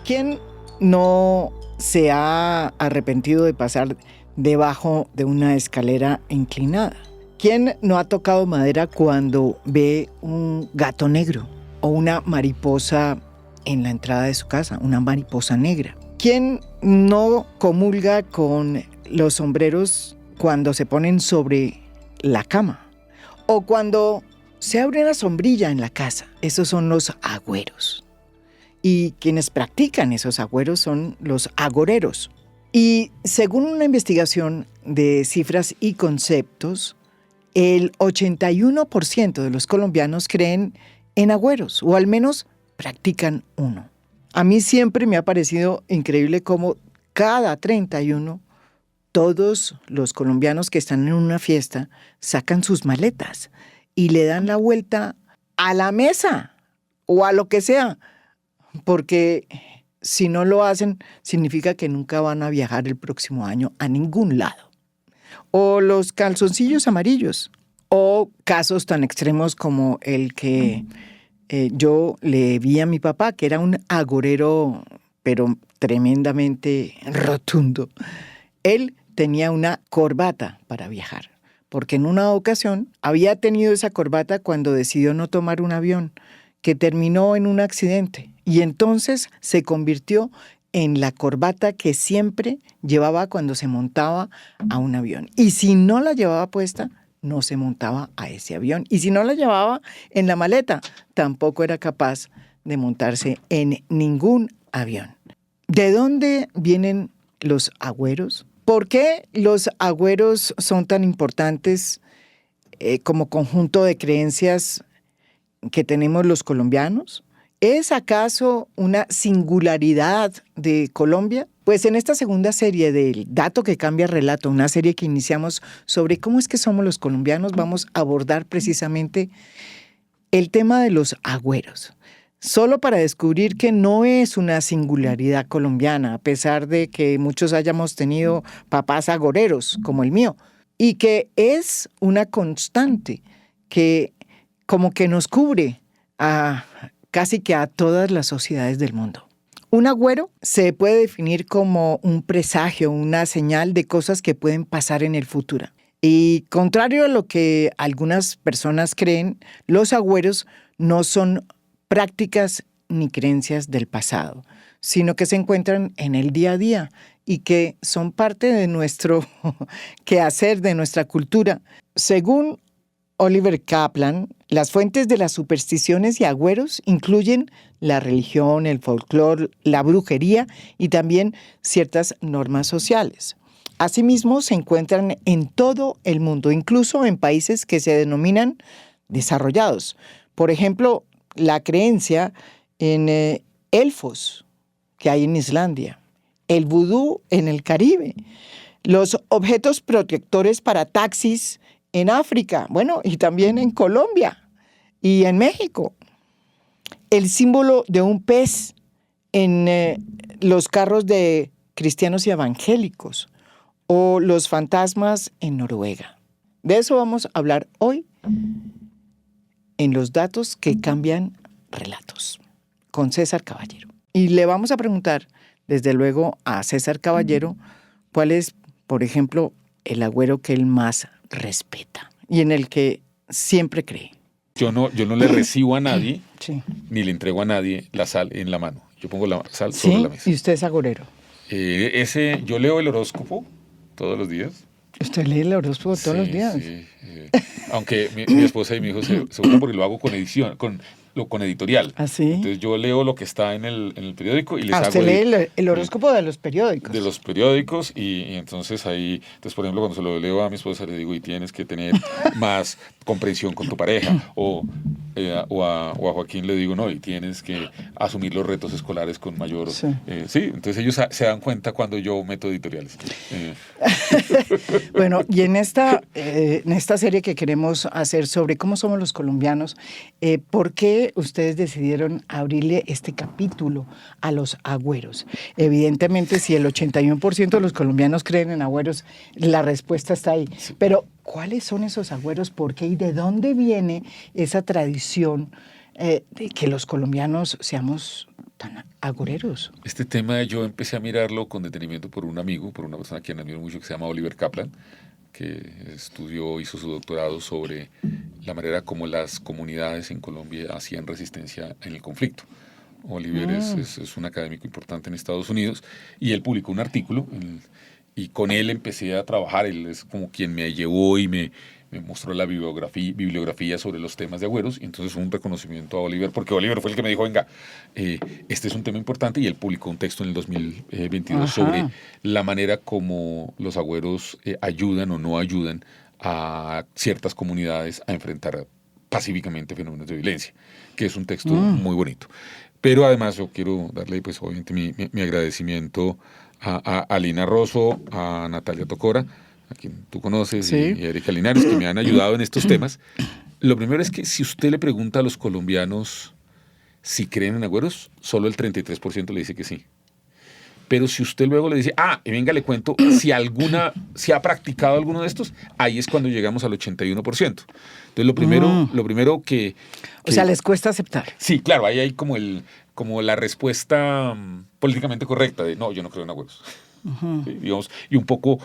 ¿Quién no se ha arrepentido de pasar debajo de una escalera inclinada? ¿Quién no ha tocado madera cuando ve un gato negro o una mariposa en la entrada de su casa, una mariposa negra? ¿Quién no comulga con los sombreros cuando se ponen sobre la cama o cuando se abre una sombrilla en la casa? Esos son los agüeros. Y quienes practican esos agüeros son los agoreros. Y según una investigación de cifras y conceptos, el 81% de los colombianos creen en agüeros, o al menos practican uno. A mí siempre me ha parecido increíble cómo cada 31, todos los colombianos que están en una fiesta sacan sus maletas y le dan la vuelta a la mesa o a lo que sea, porque si no lo hacen, significa que nunca van a viajar el próximo año a ningún lado. O los calzoncillos amarillos, o casos tan extremos como el que yo le vi a mi papá, que era un agorero, pero tremendamente rotundo. Él tenía una corbata para viajar, porque en una ocasión había tenido esa corbata cuando decidió no tomar un avión, que terminó en un accidente, y entonces se convirtió en la corbata que siempre llevaba cuando se montaba a un avión. Y si no la llevaba puesta, no se montaba a ese avión. Y si no la llevaba en la maleta, tampoco era capaz de montarse en ningún avión. ¿De dónde vienen los agüeros? ¿Por qué los agüeros son tan importantes como conjunto de creencias que tenemos los colombianos? ¿Es acaso una singularidad de Colombia? Pues en esta segunda serie del Dato que Cambia Relato, una serie que iniciamos sobre cómo es que somos los colombianos, vamos a abordar precisamente el tema de los agüeros. Solo para descubrir que no es una singularidad colombiana, a pesar de que muchos hayamos tenido papás agoreros, como el mío, y que es una constante que como que nos cubre a casi que a todas las sociedades del mundo. Un agüero se puede definir como un presagio, una señal de cosas que pueden pasar en el futuro. Y contrario a lo que algunas personas creen, los agüeros no son prácticas ni creencias del pasado, sino que se encuentran en el día a día y que son parte de nuestro quehacer, de nuestra cultura. Según Oliver Kaplan, las fuentes de las supersticiones y agüeros incluyen la religión, el folclore, la brujería y también ciertas normas sociales. Asimismo, se encuentran en todo el mundo, incluso en países que se denominan desarrollados. Por ejemplo, la creencia en elfos que hay en Islandia, el vudú en el Caribe, los objetos protectores para taxis en África, bueno, y también en Colombia y en México. El símbolo de un pez en los carros de cristianos y evangélicos o los fantasmas en Noruega. De eso vamos a hablar hoy en los datos que cambian relatos con César Caballero. Y le vamos a preguntar, desde luego, a César Caballero cuál es, por ejemplo, el agüero que él más respeta y en el que siempre cree. Yo no le recibo a nadie, sí, ni le entrego a nadie la sal en la mano. Yo pongo la sal ¿sí? sobre la mesa. ¿Y usted es agorero? Yo leo el horóscopo todos los días. ¿Usted lee el horóscopo todos los días? Sí. Aunque mi esposa y mi hijo se gustan porque lo hago con edición, con editorial. ¿Ah, sí? Entonces yo leo lo que está en el periódico y les hago... Usted lee el horóscopo de los periódicos. De los periódicos y entonces ahí, entonces por ejemplo cuando se lo leo a mi esposa le digo, y tienes que tener más comprensión con tu pareja, o a Joaquín le digo, no, y tienes que asumir los retos escolares con mayor... Sí, entonces ellos se dan cuenta cuando yo meto editoriales. Bueno, y en esta serie que queremos hacer sobre cómo somos los colombianos, ¿por qué ustedes decidieron abrirle este capítulo a los agüeros? Evidentemente, si el 81% de los colombianos creen en agüeros, la respuesta está ahí. Sí. Pero, ¿cuáles son esos agüeros? ¿Por qué? ¿Y de dónde viene esa tradición de que los colombianos seamos tan agoreros. Este tema yo empecé a mirarlo con detenimiento por un amigo, por una persona a quien admiro mucho, que se llama Oliver Kaplan, que hizo su doctorado sobre la manera como las comunidades en Colombia hacían resistencia en el conflicto. Oliver es un académico importante en Estados Unidos y él publicó un artículo y con él empecé a trabajar. Él es como quien me llevó y me mostró la bibliografía sobre los temas de agüeros, y entonces un reconocimiento a Oliver, porque Oliver fue el que me dijo, venga, este es un tema importante, y él publicó un texto en el 2022 sobre la manera como los agüeros ayudan o no ayudan a ciertas comunidades a enfrentar pacíficamente fenómenos de violencia, que es un texto muy bonito. Pero además yo quiero darle, pues obviamente, mi agradecimiento a Lina Rosso, a Natalia Tocora, a quien tú conoces, sí, y a Erika Linares, que me han ayudado en estos temas. Lo primero es que si usted le pregunta a los colombianos si creen en agüeros, solo el 33% le dice que sí. Pero si usted luego le dice, venga, le cuento, si ha practicado alguno de estos, ahí es cuando llegamos al 81%. Entonces, lo primero que... O sea, les cuesta aceptar. Sí, claro, ahí hay como la respuesta políticamente correcta de, no, yo no creo en agüeros. Sí, digamos, y un poco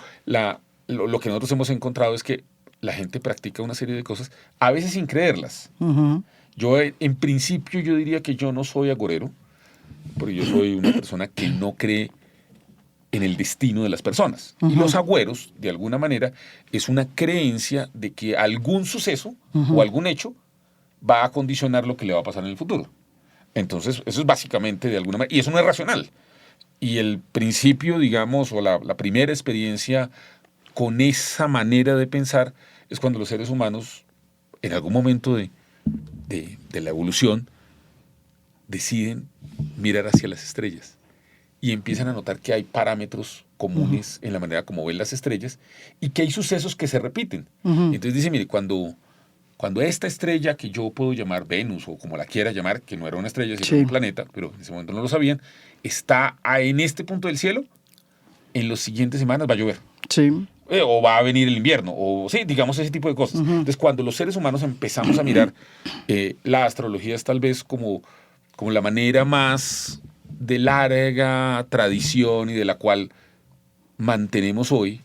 lo que nosotros hemos encontrado es que la gente practica una serie de cosas, a veces sin creerlas. Yo, en principio, yo diría que yo no soy agorero, porque yo soy una persona que no cree en el destino de las personas. Y los agüeros, de alguna manera, es una creencia de que algún suceso o algún hecho va a condicionar lo que le va a pasar en el futuro. Entonces, eso es básicamente de alguna manera, y eso no es racional. Y el principio, digamos, o la primera experiencia con esa manera de pensar es cuando los seres humanos, en algún momento de la evolución, deciden mirar hacia las estrellas y empiezan a notar que hay parámetros comunes en la manera como ven las estrellas y que hay sucesos que se repiten. Entonces dice, mire, cuando esta estrella que yo puedo llamar Venus o como la quiera llamar, que no era una estrella, sino un planeta, pero en ese momento no lo sabían, está en este punto del cielo, en las siguientes semanas va a llover. Sí. O va a venir el invierno, o sí, digamos ese tipo de cosas. Entonces, cuando los seres humanos empezamos a mirar, la astrología es tal vez como la manera más de larga tradición y de la cual mantenemos hoy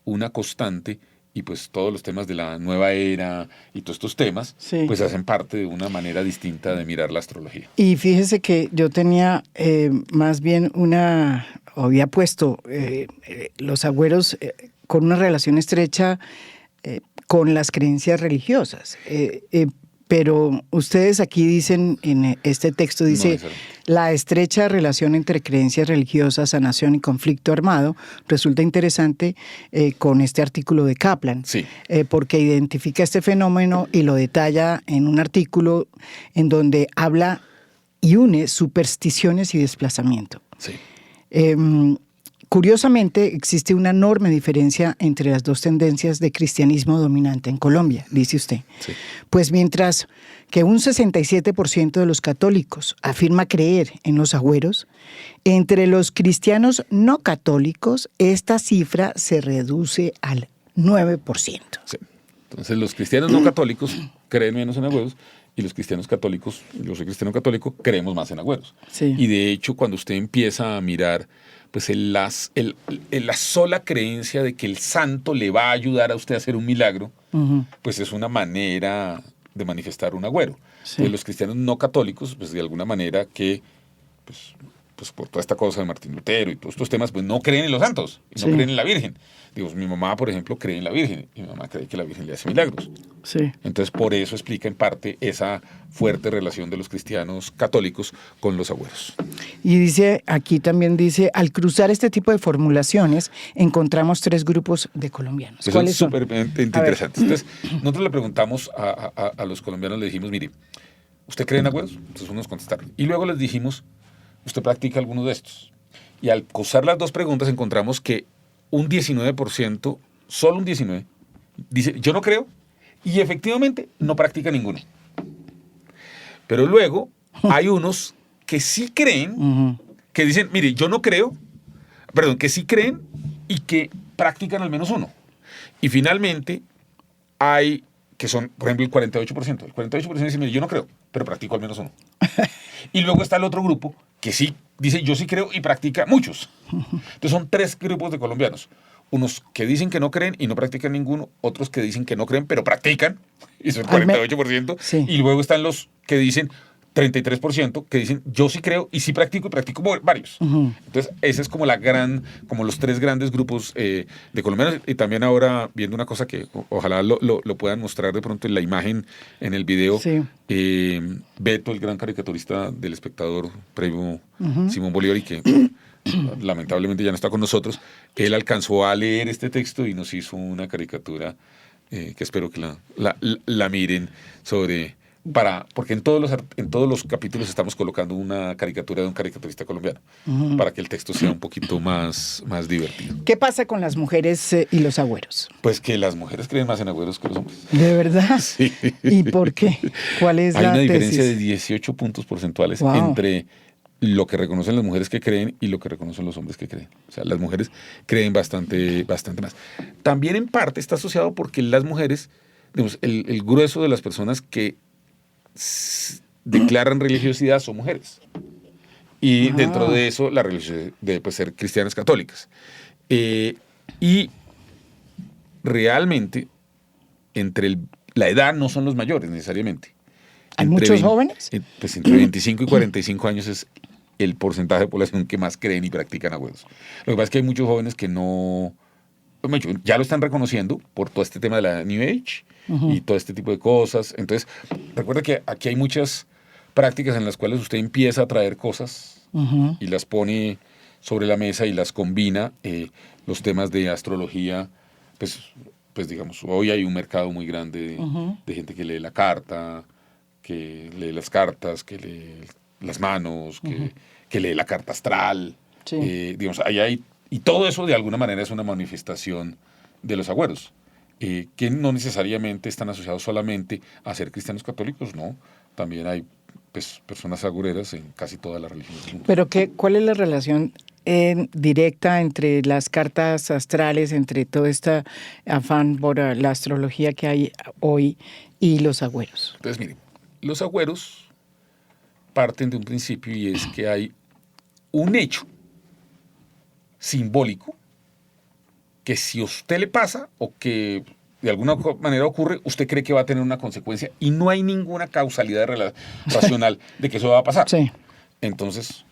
una constante, y pues todos los temas de la nueva era y todos estos temas, pues hacen parte de una manera distinta de mirar la astrología. Y fíjese que yo tenía más bien había puesto los agüeros con una relación estrecha con las creencias religiosas. Pero ustedes aquí dicen, en este texto dice, la estrecha relación entre creencias religiosas, sanación y conflicto armado resulta interesante con este artículo de Kaplan, porque identifica este fenómeno y lo detalla en un artículo en donde habla y une supersticiones y desplazamiento. Sí. Curiosamente, existe una enorme diferencia entre las dos tendencias de cristianismo dominante en Colombia, dice usted. Sí. Pues mientras que un 67% de los católicos afirma creer en los agüeros, entre los cristianos no católicos esta cifra se reduce al 9%. Sí. Entonces, los cristianos no católicos creen menos en agüeros, y los cristianos católicos, yo soy cristiano católico, creemos más en agüeros. Sí. Y de hecho, cuando usted empieza a mirar, pues la sola creencia de que el santo le va a ayudar a usted a hacer un milagro, pues es una manera de manifestar un agüero. Entonces, los cristianos no católicos, pues de alguna manera que, pues por toda esta cosa de Martín Lutero y todos estos temas, pues no creen en los santos, y no creen en la Virgen. Digo, mi mamá, por ejemplo, cree en la Virgen, y mi mamá cree que la Virgen le hace milagros. Sí. Entonces, por eso explica en parte esa fuerte relación de los cristianos católicos con los agüeros. Y aquí también dice, al cruzar este tipo de formulaciones, encontramos 3 grupos de colombianos. ¿Cuáles son? Súper interesante. Entonces, nosotros le preguntamos a los colombianos, le dijimos, mire, ¿usted cree en agüeros? Entonces unos contestaron. Y luego les dijimos, ¿usted practica alguno de estos? Y al cruzar las dos preguntas encontramos que un 19%, solo un 19%, dice, yo no creo, y efectivamente no practica ninguno. Pero luego hay unos que sí creen, que dicen, mire, yo no creo, que sí creen y que practican al menos uno. Y finalmente hay que son, por ejemplo, el 48%. El 48% dice, mire, yo no creo, pero practico al menos uno. Y luego está el otro grupo que sí dice yo sí creo y practica muchos. Entonces son 3 grupos de colombianos. Unos que dicen que no creen y no practican ninguno, otros que dicen que no creen pero practican, y eso es el 48%, Sí. y luego están los que dicen 33%, que dicen yo sí creo y sí practico y practico varios. Entonces ese es como como los 3 grandes grupos de colombianos. Y también ahora viendo una cosa que ojalá lo puedan mostrar de pronto en la imagen, en el video. Sí. Beto, el gran caricaturista del Espectador, previo Simón Bolívar, y que lamentablemente ya no está con nosotros, él alcanzó a leer este texto y nos hizo una caricatura que espero que la miren porque en todos los capítulos estamos colocando una caricatura de un caricaturista colombiano para que el texto sea un poquito más divertido. ¿Qué pasa con las mujeres y los agüeros? Pues que las mujeres creen más en agüeros que los hombres. ¿De verdad? Sí. ¿Y por qué? ¿Cuál es Hay la una diferencia tesis? de 18 puntos porcentuales Wow. entre lo que reconocen las mujeres que creen y lo que reconocen los hombres que creen. O sea, las mujeres creen bastante más. También en parte está asociado porque las mujeres, digamos, el grueso de las personas que declaran religiosidad son mujeres. Y dentro de eso, la religiosidad debe ser cristianas católicas. Y realmente, la edad no son los mayores necesariamente. ¿Hay muchos jóvenes? Pues entre 25 y 45 años es el porcentaje de población que más creen y practican agüeros. Lo que pasa es que hay muchos jóvenes que no... ya lo están reconociendo por todo este tema de la New Age y todo este tipo de cosas. Entonces, recuerda que aquí hay muchas prácticas en las cuales usted empieza a traer cosas y las pone sobre la mesa y las combina. Los temas de astrología, pues digamos, hoy hay un mercado muy grande de gente que lee la carta, que lee las cartas, que lee las manos, que lee la carta astral. Sí. Digamos, y todo eso de alguna manera es una manifestación de los agüeros, que no necesariamente están asociados solamente a ser cristianos católicos, no. También hay personas agureras en casi todas las religiones del mundo. ¿Pero cuál es la relación directa entre las cartas astrales, entre todo este afán por la astrología que hay hoy y los agüeros? Entonces, miren, los agüeros parten de un principio y es que hay un hecho simbólico que si a usted le pasa o que de alguna manera ocurre, usted cree que va a tener una consecuencia y no hay ninguna causalidad racional de que eso va a pasar. Sí. Entonces,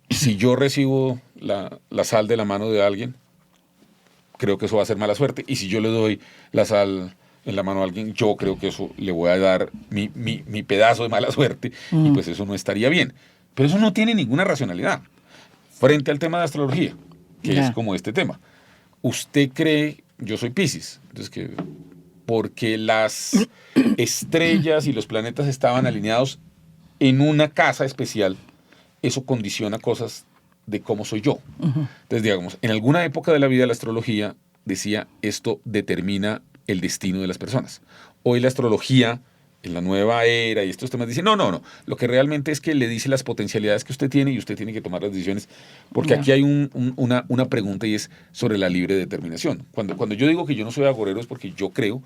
si yo recibo la sal de la mano de alguien, creo que eso va a ser mala suerte. Y si yo le doy la sal en la mano a alguien, yo creo que eso le voy a dar mi pedazo de mala suerte y pues eso no estaría bien. Pero eso no tiene ninguna racionalidad frente al tema de astrología, que es como este tema. Usted cree, yo soy Piscis, entonces que porque las estrellas y los planetas estaban alineados en una casa especial, eso condiciona cosas de cómo soy yo. Entonces, digamos, en alguna época de la vida la astrología decía esto determina el destino de las personas. Hoy la astrología, en la nueva era y estos temas, dicen no. Lo que realmente es que le dice las potencialidades que usted tiene y usted tiene que tomar las decisiones. Porque aquí hay una pregunta y es sobre la libre determinación. Cuando yo digo que yo no soy agorero es porque yo creo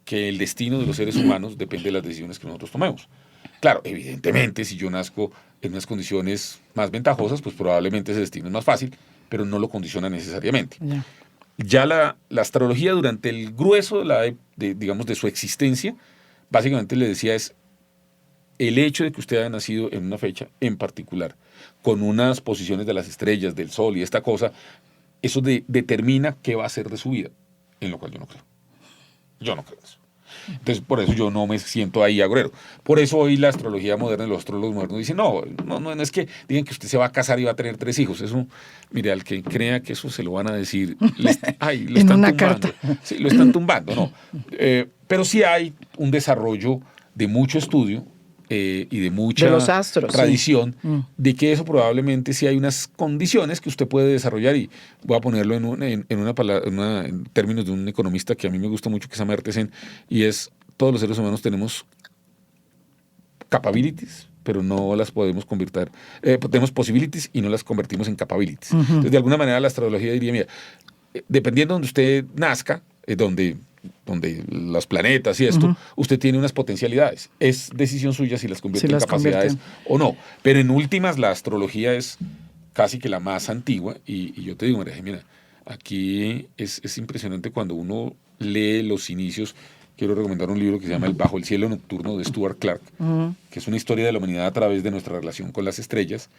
que el destino de los seres humanos depende de las decisiones que nosotros tomemos. Claro, evidentemente, si yo nazco en unas condiciones más ventajosas, pues probablemente ese destino es más fácil, pero no lo condiciona necesariamente. Ya la astrología durante el grueso digamos, de su existencia, básicamente le decía es el hecho de que usted haya nacido en una fecha en particular, con unas posiciones de las estrellas, del sol y esta cosa, eso determina qué va a ser de su vida, en lo cual yo no creo. Yo no creo eso. Entonces, por eso yo no me siento ahí agorero. Por eso hoy la astrología moderna y los astrólogos modernos dicen, no es que digan que usted se va a casar y va a tener 3 hijos. Eso, mire, al que crea que eso se lo van a decir, lo en están una tumbando. carta. Sí, lo están tumbando, no. Pero sí hay un desarrollo de mucho estudio y de mucha de los astros, tradición de que eso probablemente sí hay unas condiciones que usted puede desarrollar, y voy a ponerlo en términos de un economista que a mí me gusta mucho, que se llama Amartya Sen, y es todos los seres humanos tenemos capabilities, pero no las podemos convertir, tenemos possibilities y no las convertimos en capabilities. Entonces, de alguna manera la astrología diría, mira, dependiendo de donde usted nazca, donde donde los planetas y esto, usted tiene unas potencialidades. Es decisión suya si las convierte en capacidades o no. Pero en últimas, la astrología es casi que la más antigua. Y yo te digo, María, mira, aquí es impresionante cuando uno lee los inicios. Quiero recomendar un libro que se llama Bajo el cielo nocturno de Stuart Clark, que es una historia de la humanidad a través de nuestra relación con las estrellas.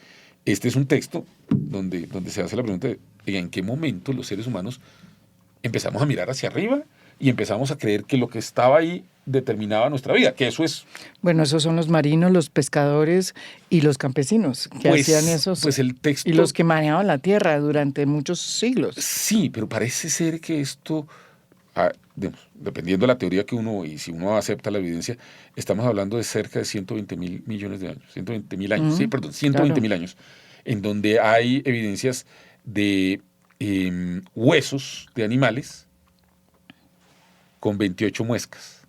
Este es un texto donde se hace la pregunta de en qué momento los seres humanos empezamos a mirar hacia arriba y empezamos a creer que lo que estaba ahí determinaba nuestra vida, que eso es... Bueno, esos son los marinos, los pescadores y los campesinos que hacían esos... Pues el texto... Y los que manejaban la tierra durante muchos siglos. Sí, pero parece ser que esto... dependiendo de la teoría que uno, y si uno acepta la evidencia, estamos hablando de cerca de 120.000 millones de años, 120.000 años, 120.000 años, en donde hay evidencias de huesos de animales con 28 muescas,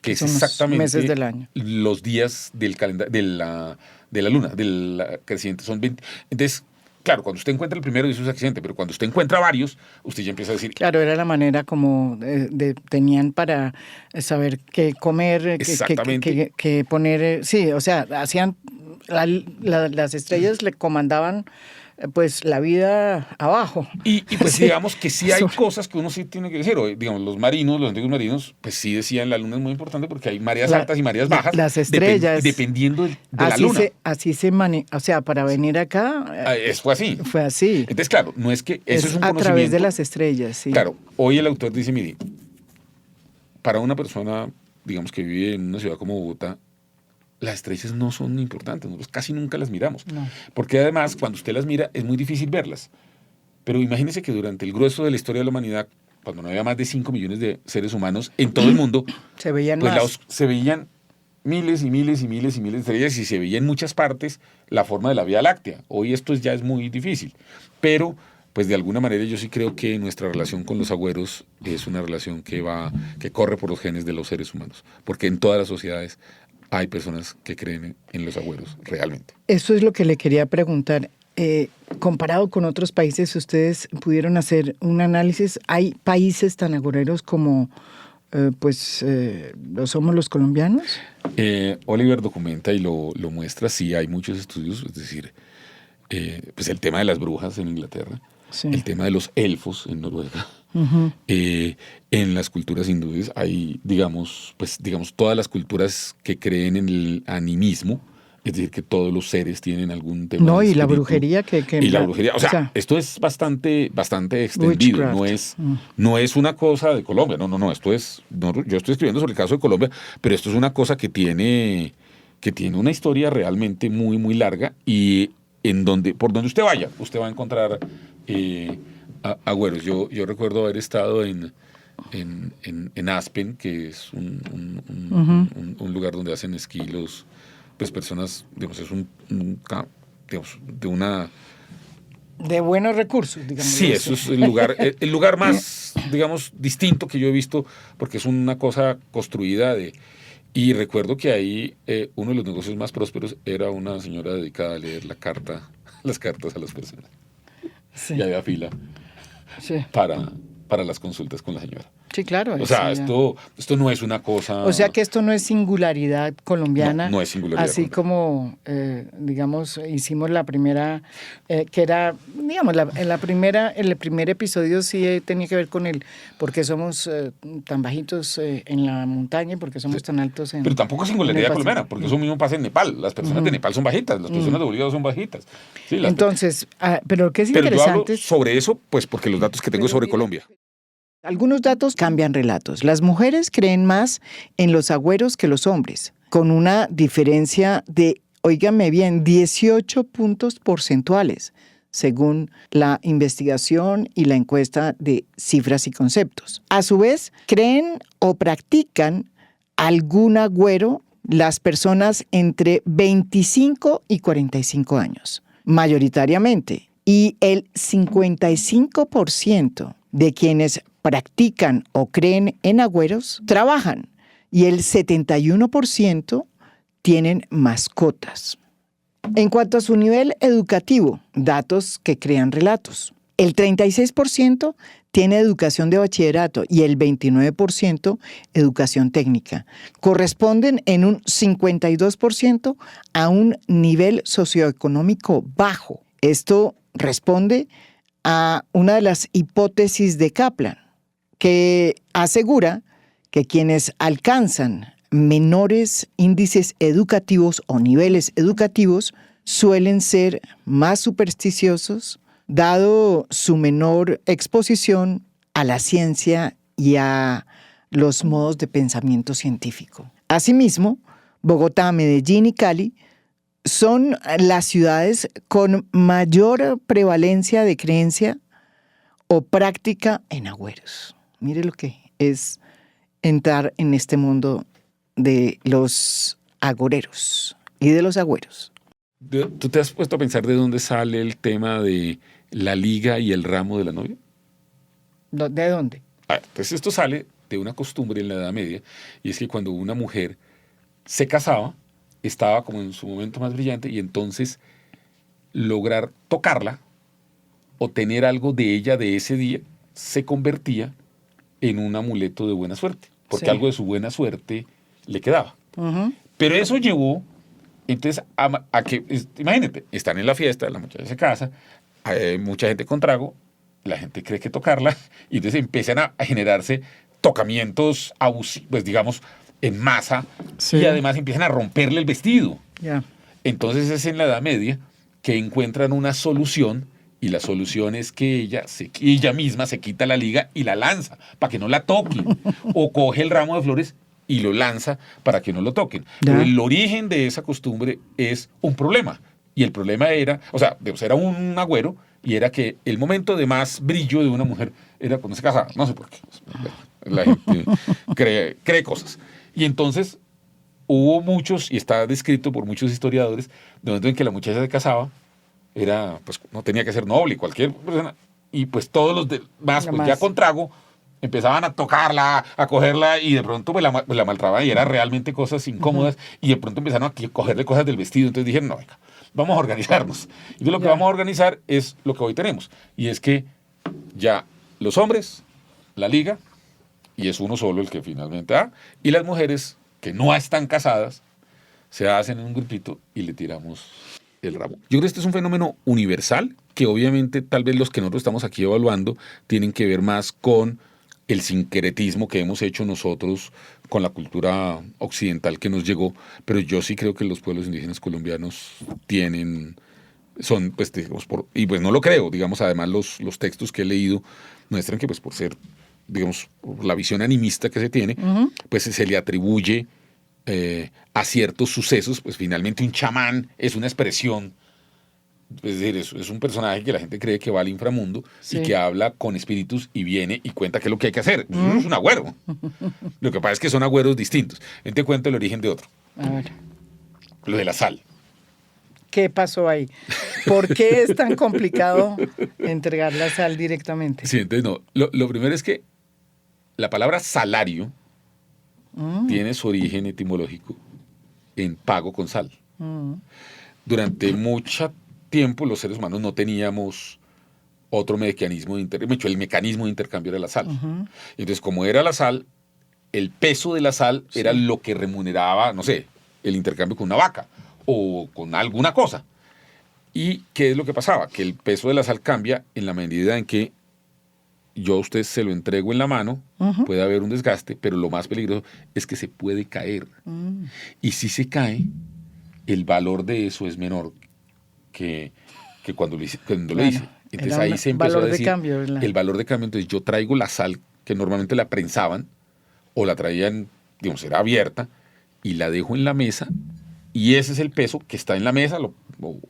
que es exactamente meses del año. Los días del calendario de la luna, del creciente, son 20. Entonces, claro, cuando usted encuentra el primero, eso es accidente, pero cuando usted encuentra varios, usted ya empieza a decir... Claro, era la manera como tenían para saber qué comer, qué poner... sí, o sea, hacían... las estrellas le comandaban pues la vida abajo. Y pues sí, digamos que sí hay cosas que uno sí tiene que decir. Digamos, los antiguos marinos, pues sí decían la luna es muy importante porque hay mareas altas y mareas bajas. Las estrellas. Dependiendo de la luna. Así se o sea, para venir acá... fue así. Fue así. Entonces, claro, no es que eso es un conocimiento... a través de las estrellas, sí. Claro, hoy el autor dice, mire, para una persona, digamos, que vive en una ciudad como Bogotá, las estrellas no son importantes, nosotros casi nunca las miramos. No. Porque además, cuando usted las mira, es muy difícil verlas. Pero imagínese que durante el grueso de la historia de la humanidad, cuando no había más de 5 millones de seres humanos en todo el mundo, se veían se veían miles y miles y miles y miles de estrellas y se veía en muchas partes la forma de la Vía Láctea. Hoy esto ya es muy difícil. Pero, pues de alguna manera yo sí creo que nuestra relación con los agüeros es una relación que corre por los genes de los seres humanos. Porque en todas las sociedades hay personas que creen en los agüeros, realmente. Eso es lo que le quería preguntar. Comparado con otros países, ustedes pudieron hacer un análisis. ¿Hay países tan agüeros como lo somos los colombianos? Oliver documenta y lo muestra. Sí, hay muchos estudios, es decir, pues el tema de las brujas en Inglaterra, sí. El tema de los elfos en Noruega. En las culturas hindúes hay, digamos, todas las culturas que creen en el animismo, es decir, que todos los seres tienen algún tema. No, y la brujería y la brujería, o sea, esto es bastante extendido, no es una cosa de Colombia, no, esto es, yo estoy escribiendo sobre el caso de Colombia, pero esto es una cosa que tiene una historia realmente muy, muy larga y por donde usted vaya, usted va a encontrar agüeros. Yo recuerdo haber estado en Aspen, que es un lugar donde hacen esquí pues personas, digamos, es de buenos recursos, digamos. Sí, eso es el lugar más, digamos, distinto que yo he visto, porque es una cosa construida y recuerdo que ahí uno de los negocios más prósperos era una señora dedicada a leer las cartas a las personas. Sí. Y había fila para las consultas con la señora. Sí, claro. O sea, esto no es una cosa... O sea que esto no es singularidad colombiana. No es singularidad así colombiana. Como, digamos, hicimos la primera, que era, digamos, el primer episodio sí tenía que ver con por qué somos tan bajitos en la montaña y por qué somos tan altos en... Pero tampoco es singularidad colombiana, porque eso mismo pasa en Nepal. Las personas de Nepal son bajitas, las personas de Bolivia son bajitas. Sí, entonces, pero lo que es interesante... Pero yo hablo sobre eso, pues porque los datos que tengo sobre Colombia. Algunos datos cambian relatos. Las mujeres creen más en los agüeros que los hombres, con una diferencia de, óigame bien, 18 puntos porcentuales, según la investigación y la encuesta de Cifras y Conceptos. A su vez, creen o practican algún agüero las personas entre 25 y 45 años, mayoritariamente. Y el 55% de quienes practican o creen en agüeros trabajan y el 71% tienen mascotas. En cuanto a su nivel educativo, datos que crean relatos. El 36% tiene educación de bachillerato y el 29% educación técnica. Corresponden en un 52% a un nivel socioeconómico bajo. Esto responde a una de las hipótesis de Kaplan, que asegura que quienes alcanzan menores índices educativos o niveles educativos suelen ser más supersticiosos, dado su menor exposición a la ciencia y a los modos de pensamiento científico. Asimismo, Bogotá, Medellín y Cali son las ciudades con mayor prevalencia de creencia o práctica en agüeros. Mire lo que es entrar en este mundo de los agoreros y de los agüeros. ¿Tú te has puesto a pensar de dónde sale el tema de la liga y el ramo de la novia? ¿De dónde? Pues esto sale de una costumbre en la Edad Media, y es que cuando una mujer se casaba, estaba como en su momento más brillante, y entonces lograr tocarla o tener algo de ella de ese día se convertía en un amuleto de buena suerte, porque algo de su buena suerte le quedaba. Uh-huh. Pero eso llevó entonces a que, imagínate, están en la fiesta, la muchacha se casa, hay mucha gente con trago, la gente cree que tocarla, y entonces empiezan a generarse tocamientos abusivos, pues digamos, en masa, y además empiezan a romperle el vestido. Yeah. Entonces es en la Edad Media que encuentran una solución, y la solución es que ella misma se quita la liga y la lanza para que no la toquen, o coge el ramo de flores y lo lanza para que no lo toquen. Yeah. Pero el origen de esa costumbre es un problema, y el problema era, era un agüero, y era que el momento de más brillo de una mujer era cuando se casaba. No sé por qué. La gente cree cosas. Y entonces hubo muchos, y está descrito por muchos historiadores, de momento en que la muchacha se casaba, pues no tenía que ser noble, cualquier persona, y pues todos los demás, pues ya con trago, empezaban a tocarla, a cogerla, y de pronto pues la maltrataban, y eran realmente cosas incómodas, uh-huh. Y de pronto empezaron a cogerle cosas del vestido. Entonces dijeron, no, venga, vamos a organizarnos. Y lo que vamos a organizar es lo que hoy tenemos, y es que ya los hombres, la liga, y es uno solo el que finalmente da, y las mujeres que no están casadas se hacen en un grupito y le tiramos el ramo. Yo creo que este es un fenómeno universal, que obviamente tal vez los que nosotros estamos aquí evaluando tienen que ver más con el sincretismo que hemos hecho nosotros con la cultura occidental que nos llegó, pero yo sí creo que los pueblos indígenas colombianos son, pues, digamos, y pues no lo creo, digamos, además los textos que he leído muestran que, pues, por ser, digamos, por la visión animista que se tiene, uh-huh. Pues se le atribuye a ciertos sucesos, pues finalmente un chamán es una expresión, es decir, es un personaje que la gente cree que va al inframundo, sí. Y que habla con espíritus y viene y cuenta qué es lo que hay que hacer. Es un agüero. Lo que pasa es que son agüeros distintos. Te cuento el origen de otro. A ver. Lo de la sal. ¿Qué pasó ahí? ¿Por qué es tan complicado entregar la sal directamente? Sí, entonces no. Lo primero es que la palabra salario tiene su origen etimológico en pago con sal. Durante mucho tiempo los seres humanos no teníamos otro mecanismo de intercambio. El mecanismo de intercambio era la sal. Uh-huh. Entonces, como era la sal, el peso de la sal era lo que remuneraba, no sé, el intercambio con una vaca o con alguna cosa. ¿Y qué es lo que pasaba? Que el peso de la sal cambia en la medida en que yo a usted se lo entrego en la mano, uh-huh. Puede haber un desgaste, pero lo más peligroso es que se puede caer. Y si se cae, el valor de eso es menor que cuando lo hice. Entonces ahí se empezó a decir el valor de cambio. Entonces yo traigo la sal, que normalmente la prensaban, o la traían, digamos, era abierta, y la dejo en la mesa, y ese es el peso que está en la mesa,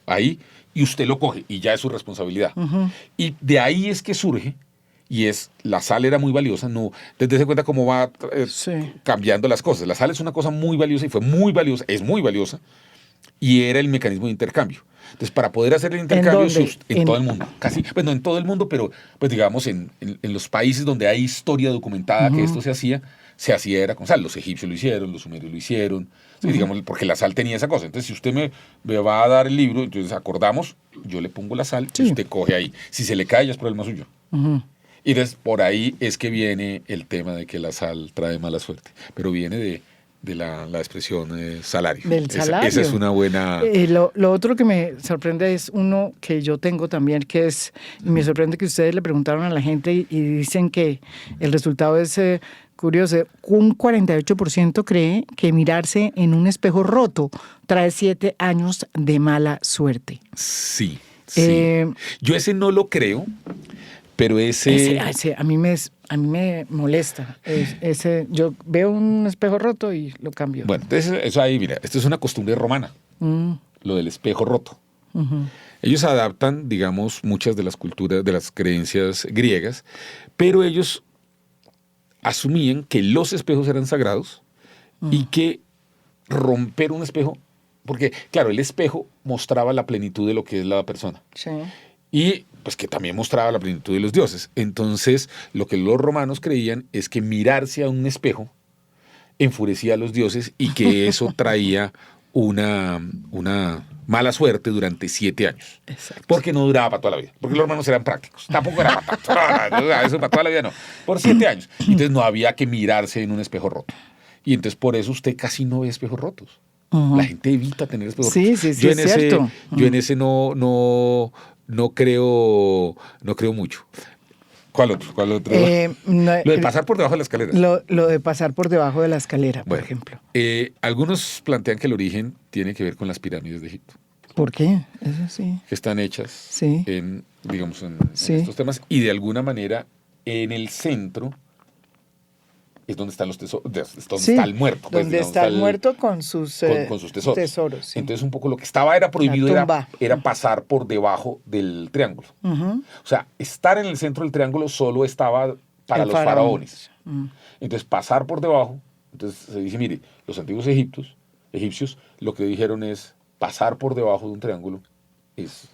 ahí, y usted lo coge, y ya es su responsabilidad. Uh-huh. Y de ahí es que surge, y la sal era muy valiosa, no, desde cuenta cómo va cambiando las cosas. La sal es una cosa muy valiosa, y fue muy valiosa, es muy valiosa, y era el mecanismo de intercambio. Entonces, para poder hacer el intercambio en todo el mundo, casi, pues no en todo el mundo, pero pues digamos en los países donde hay historia documentada, uh-huh. Que esto se hacía, se hacía era con sal. Los egipcios lo hicieron, los sumerios lo hicieron, sí, digamos, porque la sal tenía esa cosa. Entonces, si usted me va a dar el libro, entonces acordamos, yo le pongo la sal y usted coge ahí. Si se le cae, ya es problema suyo. Y entonces, por ahí es que viene el tema de que la sal trae mala suerte. Pero viene de la expresión salario. Del salario. Esa es una buena... Lo otro que me sorprende es uno que yo tengo también, que es, me sorprende que ustedes le preguntaron a la gente y dicen que el resultado es curioso. Un 48% cree que mirarse en un espejo roto trae 7 años de mala suerte. Sí. Yo ese no lo creo, pero ese a mí me molesta. Yo veo un espejo roto y lo cambio. Bueno, entonces eso ahí, mira, esto es una costumbre romana, lo del espejo roto. Ellos adaptan, digamos, muchas de las culturas, de las creencias griegas, pero ellos asumían que los espejos eran sagrados y que romper un espejo, porque, claro, el espejo mostraba la plenitud de lo que es la persona. Sí. Y pues que también mostraba la plenitud de los dioses. Entonces, lo que los romanos creían es que mirarse a un espejo enfurecía a los dioses y que eso traía una mala suerte durante 7 años. Exacto. Porque no duraba para toda la vida. Porque los romanos eran prácticos. Tampoco era para tanto. Eso para toda la vida no. Por 7 años. Entonces no había que mirarse en un espejo roto. Y entonces por eso usted casi no ve espejos rotos. La gente evita tener espejos rotos. Sí, es cierto. Yo en ese no creo mucho. ¿Cuál otro? Lo de pasar por debajo de la escalera. Lo de pasar por debajo de la escalera, por ejemplo. Algunos plantean que el origen tiene que ver con las pirámides de Egipto. ¿Por qué? Eso sí. Que están hechas en estos temas. Y de alguna manera, en el centro es donde están los tesoros, donde está el muerto. Pues, donde está el muerto con sus tesoros. Sí. Entonces, un poco lo que era prohibido era pasar por debajo del triángulo. O sea, estar en el centro del triángulo solo estaba para los faraones. Entonces, pasar por debajo, entonces se dice, mire, los antiguos egipcios, lo que dijeron es pasar por debajo de un triángulo es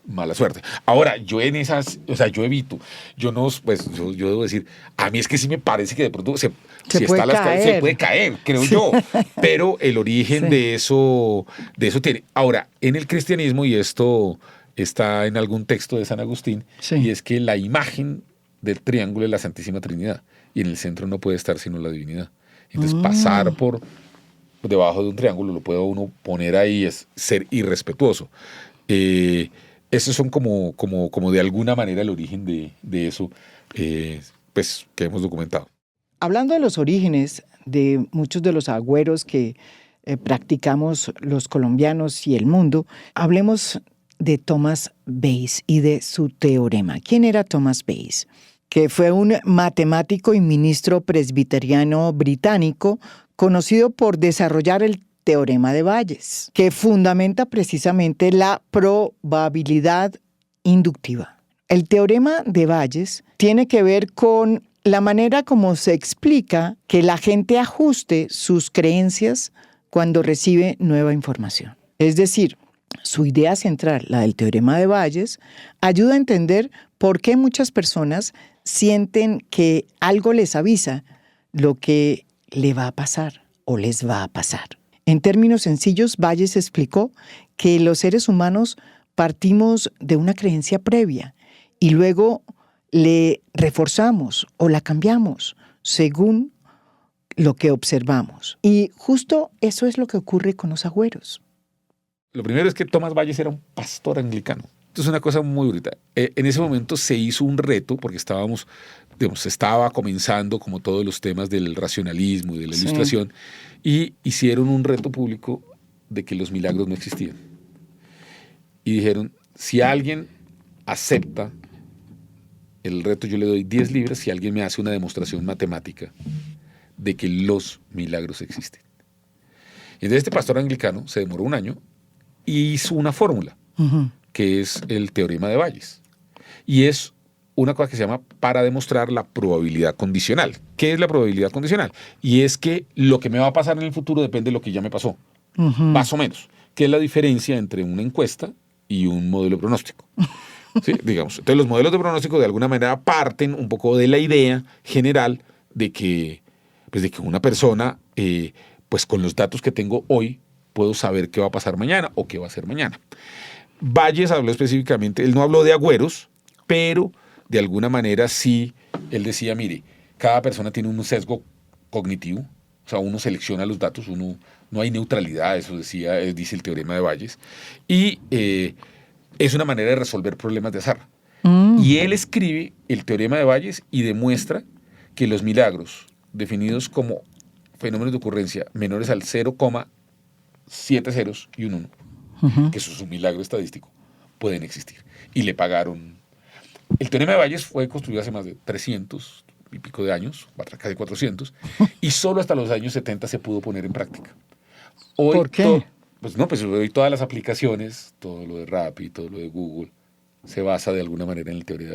mala suerte. Ahora, yo yo evito, yo debo decir, a mí es que sí me parece que de pronto se puede caer, creo yo, pero el origen de eso tiene. Ahora, en el cristianismo, y esto está en algún texto de San Agustín, y es que la imagen del triángulo es la Santísima Trinidad, y en el centro no puede estar sino la divinidad. Entonces, pasar por debajo de un triángulo lo puede uno poner ahí, es ser irrespetuoso. Esos son como de alguna manera el origen de eso, pues, que hemos documentado. Hablando de los orígenes de muchos de los agüeros que practicamos los colombianos y el mundo, hablemos de Thomas Bayes y de su teorema. ¿Quién era Thomas Bayes? Que fue un matemático y ministro presbiteriano británico conocido por desarrollar el teorema de Bayes, que fundamenta precisamente la probabilidad inductiva. El teorema de Bayes tiene que ver con la manera como se explica que la gente ajuste sus creencias cuando recibe nueva información. Es decir, su idea central, la del teorema de Bayes, ayuda a entender por qué muchas personas sienten que algo les avisa lo que le va a pasar o les va a pasar. En términos sencillos, Bayes explicó que los seres humanos partimos de una creencia previa y luego le reforzamos o la cambiamos según lo que observamos. Y justo eso es lo que ocurre con los agüeros. Lo primero es que Thomas Bayes era un pastor anglicano. Esto es una cosa muy bonita. En ese momento se hizo un reto porque estaba comenzando como todos los temas del racionalismo y de la ilustración, y hicieron un reto público de que los milagros no existían. Y dijeron, si alguien acepta el reto, yo le doy 10 libras si alguien me hace una demostración matemática de que los milagros existen. Y entonces este pastor anglicano se demoró 1 año y hizo una fórmula, que es el teorema de Bayes. Y es una cosa que se llama para demostrar la probabilidad condicional. ¿Qué es la probabilidad condicional? Y es que lo que me va a pasar en el futuro depende de lo que ya me pasó, más o menos. ¿Qué es la diferencia entre una encuesta y un modelo de pronóstico? ¿Sí? Digamos. Entonces, los modelos de pronóstico de alguna manera parten un poco de la idea general de que pues de que una persona, pues con los datos que tengo hoy, puedo saber qué va a pasar mañana o qué va a hacer mañana. Valles habló específicamente, él no habló de agüeros, pero de alguna manera sí, él decía, mire, cada persona tiene un sesgo cognitivo, o sea, uno selecciona los datos, no hay neutralidad, eso dice el teorema de Valles, y es una manera de resolver problemas de azar. Y él escribe el teorema de Valles y demuestra que los milagros, definidos como fenómenos de ocurrencia menores al 0,7 ceros y un 1, que eso es un milagro estadístico, pueden existir. Y le pagaron. El teorema de Valles fue construido hace más de 300 y pico de años, casi 400, y solo hasta los años 70 se pudo poner en práctica. Hoy ¿Por qué? Pues hoy todas las aplicaciones, todo lo de Rappi, todo lo de Google, se basa de alguna manera en el teorema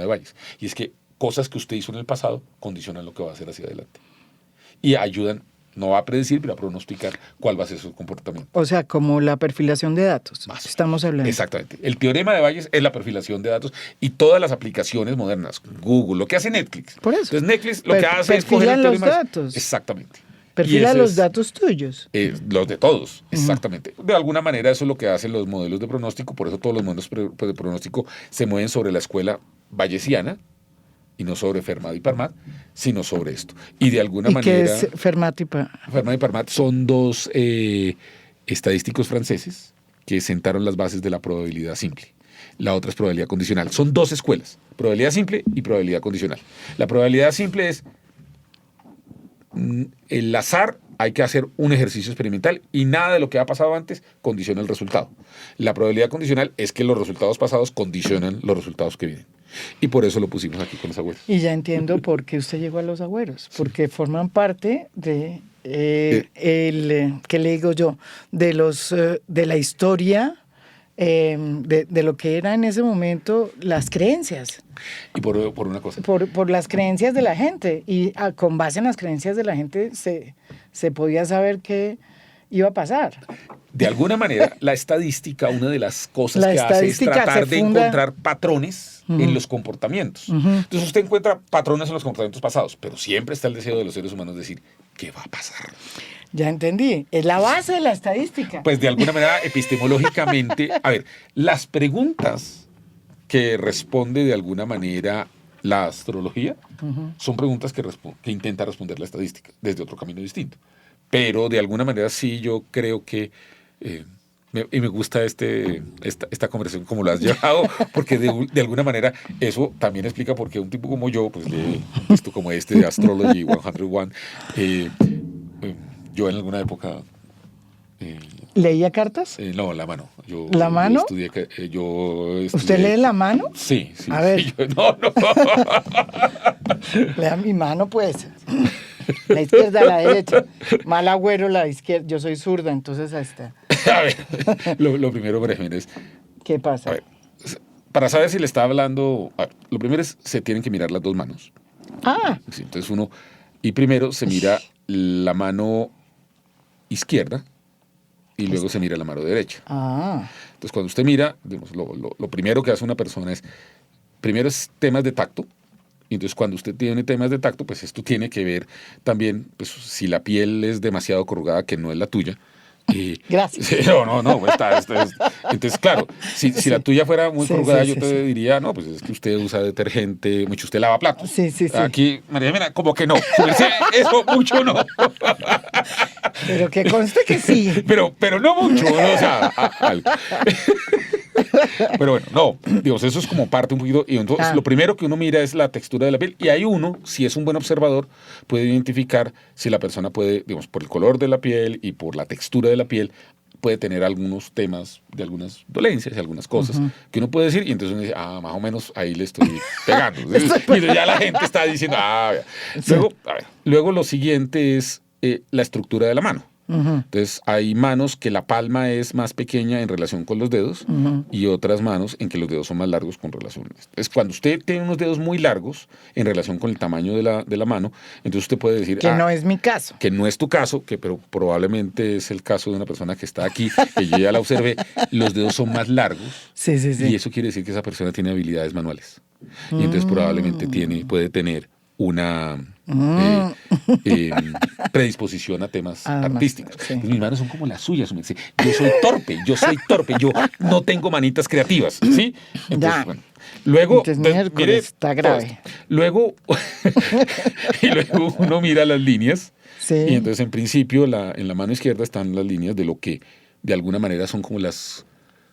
de Valles. Y es que cosas que usted hizo en el pasado condicionan lo que va a hacer hacia adelante. Y ayudan, no a predecir, pero a pronosticar cuál va a ser su comportamiento. O sea, como la perfilación de datos. Más. Estamos hablando. Exactamente. El teorema de Valles es la perfilación de datos y todas las aplicaciones modernas, Google, lo que hace Netflix. Por eso. Entonces Netflix lo que hace es coger el los teorema. datos. Exactamente. Perfila los datos tuyos. Los de todos, exactamente. De alguna manera eso es lo que hacen los modelos de pronóstico, por eso todos los modelos de pronóstico se mueven sobre la escuela bayesiana y no sobre Fermat y Parmat, sino sobre esto. Y de alguna manera... ¿Qué es Fermat y Parmat? Fermat y Parmat son dos estadísticos franceses que sentaron las bases de la probabilidad simple. La otra es probabilidad condicional. Son dos escuelas, probabilidad simple y probabilidad condicional. La probabilidad simple es el azar, hay que hacer un ejercicio experimental y nada de lo que ha pasado antes condiciona el resultado. La probabilidad condicional es que los resultados pasados condicionan los resultados que vienen. Y por eso lo pusimos aquí con los agüeros. Y ya entiendo por qué usted llegó a los agüeros, porque forman parte de ¿qué le digo yo? De la historia, de lo que era en ese momento las creencias. Y por una cosa. Por las creencias de la gente. Y con base en las creencias de la gente se podía saber qué iba a pasar. De alguna manera, la estadística, una de las cosas que hace es tratar de encontrar patrones en los comportamientos. Entonces usted encuentra patrones en los comportamientos pasados, pero siempre está el deseo de los seres humanos de decir, ¿qué va a pasar? Ya entendí. Es la base de la estadística. Pues de alguna manera, epistemológicamente, a ver, las preguntas que responde de alguna manera la astrología son preguntas que intenta responder la estadística desde otro camino distinto. Pero de alguna manera sí yo creo que, y me gusta esta conversación como lo has llevado, porque de alguna manera eso también explica por qué un tipo como yo, pues lee esto como de Astrology 101, yo en alguna época... ¿Leía cartas? No, la mano. ¿La mano? ¿Usted lee la mano? Sí. A ver. Sí, no. Lea mi mano, pues. La izquierda, la derecha. Mal agüero, la izquierda. Yo soy zurda, entonces ahí está. A ver, lo primero, por ejemplo, es... ¿Qué pasa? A ver, para saber si le está hablando... A ver, lo primero es, se tienen que mirar las dos manos. Sí, entonces uno... Y primero se mira la mano izquierda y luego se mira la mano derecha. Entonces cuando usted mira, digamos, lo primero que hace una persona es... Primero es temas de tacto. Y entonces cuando usted tiene temas de tacto, pues esto tiene que ver también, pues si la piel es demasiado corrugada, que no es la tuya. Gracias. Sí, no, entonces claro, si la tuya fuera muy corrugada, yo te diría, no, pues es que usted usa detergente, mucho usted lava platos. Sí. Aquí, María Jimena, como que no. Eso mucho no. Pero que conste que sí. Pero no mucho, ¿no? O sea, algo. Pero bueno, no, digamos, eso es como parte un poquito. Y entonces lo primero que uno mira es la textura de la piel. Y ahí uno, si es un buen observador, puede identificar si la persona puede, digamos, por el color de la piel y por la textura de la piel, puede tener algunos temas de algunas dolencias y algunas cosas que uno puede decir. Y entonces uno dice, más o menos ahí le estoy pegando. Y ya la gente está diciendo, luego lo siguiente es la estructura de la mano. Entonces hay manos que la palma es más pequeña en relación con los dedos y otras manos en que los dedos son más largos con relación a esto. Entonces cuando usted tiene unos dedos muy largos en relación con el tamaño de la mano, entonces usted puede decir... Que no es mi caso. Que no es tu caso, pero probablemente es el caso de una persona que está aquí, que yo ya la observé, los dedos son más largos. Sí. Y eso quiere decir que esa persona tiene habilidades manuales. Y entonces probablemente puede tener una predisposición a temas artísticos. Sí. Mis manos son como las suyas. Yo soy torpe, yo no tengo manitas creativas, ¿sí? Entonces, bueno. Luego, mire, está grave. Luego, y luego uno mira las líneas, sí. Y entonces en principio en la mano izquierda están las líneas de lo que de alguna manera son como las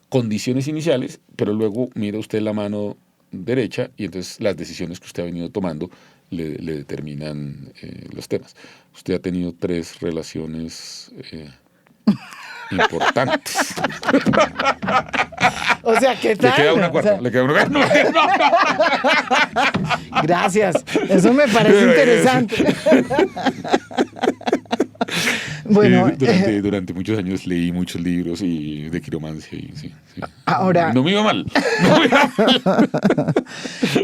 condiciones iniciales, pero luego mira usted la mano derecha y entonces las decisiones que usted ha venido tomando le determinan los temas. Usted ha tenido 3 relaciones importantes. O sea, ¿qué tal? Le queda una cuarta. Le queda una cuarta. Gracias. Eso me parece interesante. Bueno, durante muchos años leí muchos libros de quiromancia. Sí. Ahora, no me iba mal.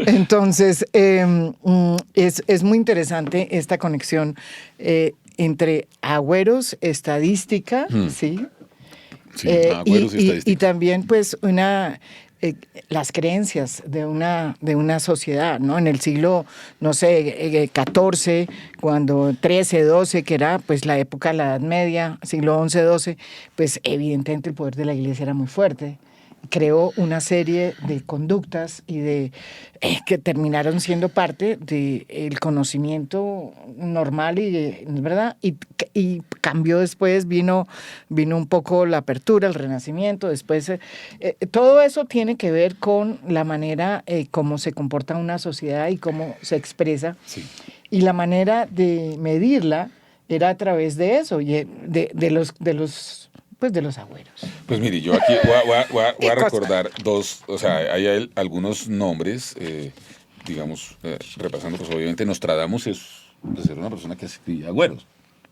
Entonces, es muy interesante esta conexión entre agüeros, estadística, ¿sí? Sí, agüeros y estadística. Y también, pues, las creencias de una sociedad, ¿no? En el siglo, no sé, XIV, cuando 13, 12, que era pues la época de la Edad Media, siglo XI, XII, pues evidentemente el poder de la Iglesia era muy fuerte. Creó una serie de conductas y que terminaron siendo parte del conocimiento normal ¿verdad? Y cambió después, vino un poco la apertura, el Renacimiento, después todo eso tiene que ver con la manera cómo se comporta una sociedad y cómo se expresa. Sí. Y la manera de medirla era a través de eso, de los agüeros. Pues mire, yo aquí voy a recordar 2, o sea, hay algunos nombres, digamos, repasando, pues obviamente Nostradamus era una persona que escribía agüeros.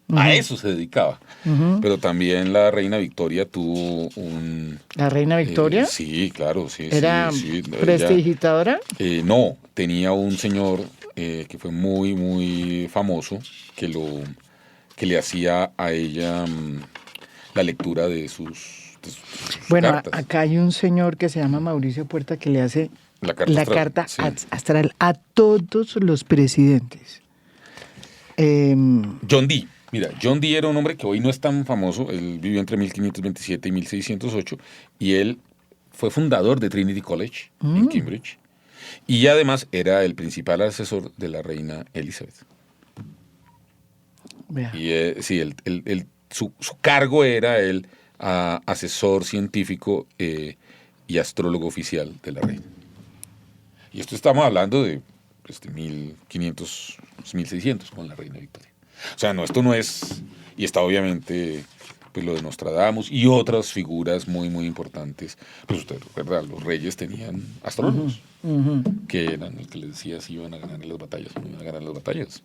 Uh-huh. A eso se dedicaba. Uh-huh. Pero también la reina Victoria tuvo un... ¿La reina Victoria? Sí, claro, sí. ¿Era prestidigitadora? No, tenía un señor que fue muy, muy famoso, que le hacía a ella... la lectura de sus cartas. Acá hay un señor que se llama Mauricio Puerta que le hace la carta sí. astral a todos los presidentes. John Dee. Mira, John Dee era un hombre que hoy no es tan famoso. Él vivió entre 1527 y 1608 y él fue fundador de Trinity College en Cambridge y además era el principal asesor de la reina Elizabeth. Vea. Y sí, su cargo era el asesor científico y astrólogo oficial de la reina. Y esto estamos hablando de 1500, 1600 con la reina Victoria. O sea, no, esto no es... Y está obviamente pues, lo de Nostradamus y otras figuras muy, muy importantes. Pues usted recuerda, los reyes tenían astrólogos, uh-huh. que eran los que les decía si iban a ganar las batallas o no iban a ganar las batallas.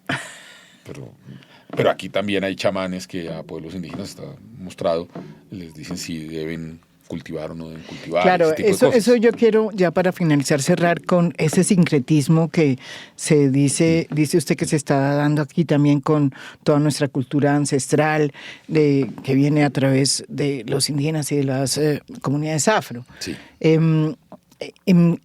Pero aquí también hay chamanes que a pueblos indígenas está mostrado, les dicen si deben cultivar o no deben cultivar. Claro, eso yo quiero ya para finalizar cerrar con ese sincretismo que se dice usted que se está dando aquí también con toda nuestra cultura ancestral que viene a través de los indígenas y de las comunidades afro. Sí.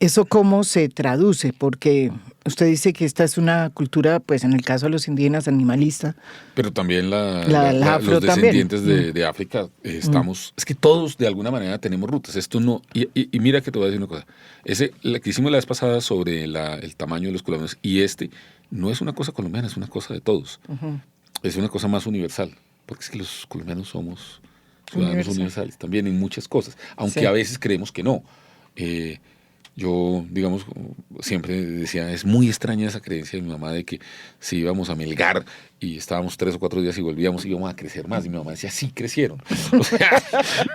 ¿Eso cómo se traduce? Porque usted dice que esta es una cultura, pues en el caso de los indígenas, animalista. Pero también los descendientes de África estamos... Es que todos de alguna manera tenemos rutas. Esto no... Y mira que te voy a decir una cosa. La que hicimos la vez pasada sobre el tamaño de los colombianos y no es una cosa colombiana, es una cosa de todos. Uh-huh. Es una cosa más universal. Porque es que los colombianos somos ciudadanos universales también en muchas cosas. Aunque sí. A veces creemos que no. Yo, digamos, siempre decía, es muy extraña esa creencia de mi mamá de que si íbamos a Melgar y estábamos 3 o 4 días y volvíamos, íbamos a crecer más. Y mi mamá decía, sí, crecieron. O sea,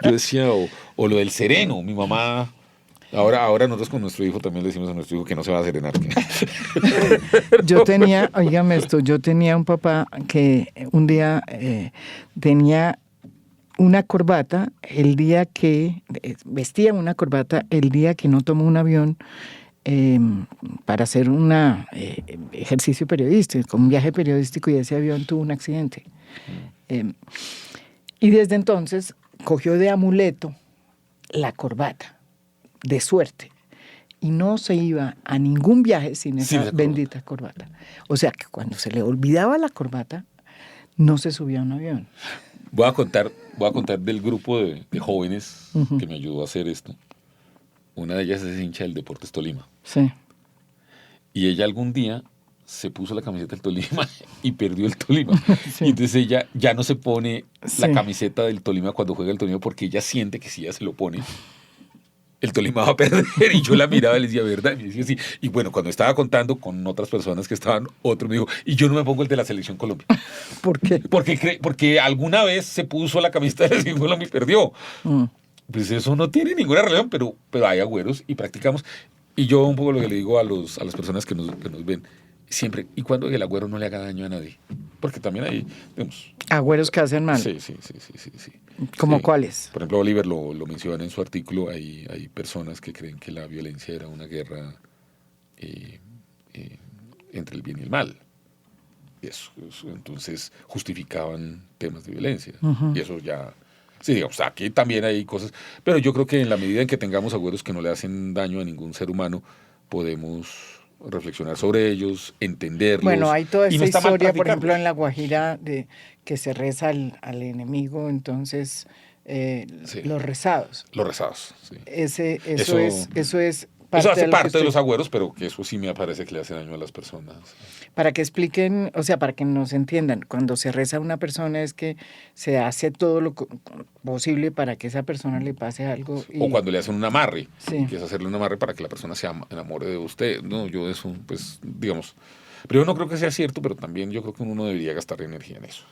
yo decía, o lo del sereno. Mi mamá, ahora nosotros con nuestro hijo también le decimos a nuestro hijo que no se va a serenar. Yo tenía un papá que un día tenía una corbata vestía una corbata el día que no tomó un avión para hacer un ejercicio periodístico, un viaje periodístico, y ese avión tuvo un accidente. Y desde entonces cogió de amuleto la corbata, de suerte. y no se iba a ningún viaje sin Sin esa esa bendita corbata. O sea que cuando se le olvidaba la corbata, no se subía a un avión. Voy a contar del grupo de jóvenes que me ayudó a hacer esto. Una de ellas es hincha del Deportes Tolima. Sí. Y ella algún día se puso la camiseta del Tolima y perdió el Tolima. Sí. Y entonces ella ya no se pone la Sí. camiseta del Tolima cuando juega el Tolima porque ella siente que si ella se lo pone, el Tolima va a perder. Y yo la miraba y le decía, ¿verdad? Y me decía sí. Y bueno, cuando estaba contando con otras personas que estaban, otro me dijo, y yo no me pongo el de la Selección Colombia. ¿Por qué? Porque alguna vez se puso la camiseta de la Selección Colombia y perdió. Pues eso no tiene ninguna relación, pero hay agüeros y practicamos. Y yo un poco lo que le digo a las personas que nos ven, siempre, y cuando el agüero no le haga daño a nadie. Porque también hay, digamos... Agüeros que hacen mal. Sí. ¿Cómo Sí. cuáles? Por ejemplo, Oliver lo menciona en su artículo, hay personas que creen que la violencia era una guerra entre el bien y el mal. Y eso, entonces justificaban temas de violencia. Y eso ya... Sí, digamos, aquí también hay cosas, pero yo creo que en la medida en que tengamos agüeros que no le hacen daño a ningún ser humano, podemos reflexionar sobre ellos, entenderlos. Bueno, hay toda y esta no está mal historia, por practicarlos. ejemplo, en La Guajira, de que se reza al enemigo, entonces Sí. los rezados. Los rezados, sí. Eso es Eso de hace lo que parte de los estoy- agüeros, pero que eso sí me parece que le hace daño a las personas. Para que expliquen, o sea, para que nos entiendan, cuando se reza a una persona es que se hace todo lo posible para que esa persona le pase algo. O cuando le hacen un amarre, Sí. que es hacerle un amarre para que la persona se enamore de usted. No, yo eso, pues, digamos, pero yo no creo que sea cierto, pero también yo creo que uno no debería gastar energía en eso.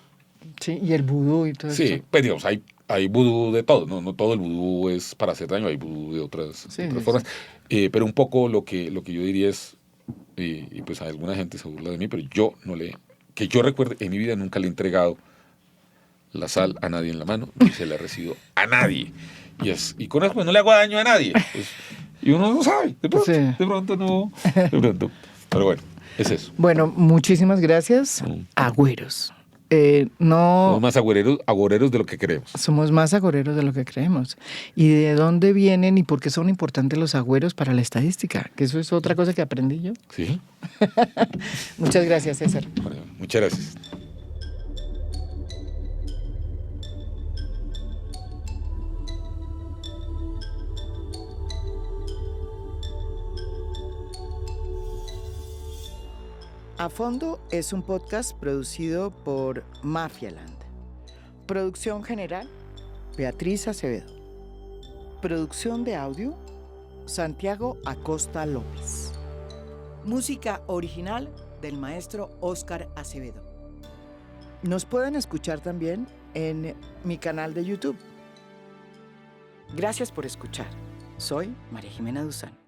Sí, y el vudú y todo Sí, eso. pues digamos, hay vudú de todo, no todo el vudú es para hacer daño, hay vudú de otras Sí, formas. Pero un poco lo que yo diría es, y pues alguna gente se burla de mí, pero que yo recuerde, en mi vida nunca le he entregado la sal a nadie en la mano, ni se la he recibido a nadie. Y con eso pues no le hago daño a nadie. Pues, y uno no sabe, de pronto, Sí. de pronto no, de pronto. Pero bueno, es eso. Bueno, muchísimas gracias. Agüeros. No... Somos más agoreros de lo que creemos. Somos más agoreros de lo que creemos. ¿Y de dónde vienen y por qué son importantes los agüeros para la estadística? Que eso es otra cosa que aprendí yo. ¿Sí? Muchas gracias, César. Bueno, muchas gracias. A Fondo es un podcast producido por Mafialand. Producción general, Beatriz Acevedo. Producción de audio, Santiago Acosta López. Música original del maestro Óscar Acevedo. Nos pueden escuchar también en mi canal de YouTube. Gracias por escuchar. Soy María Jimena Duzán.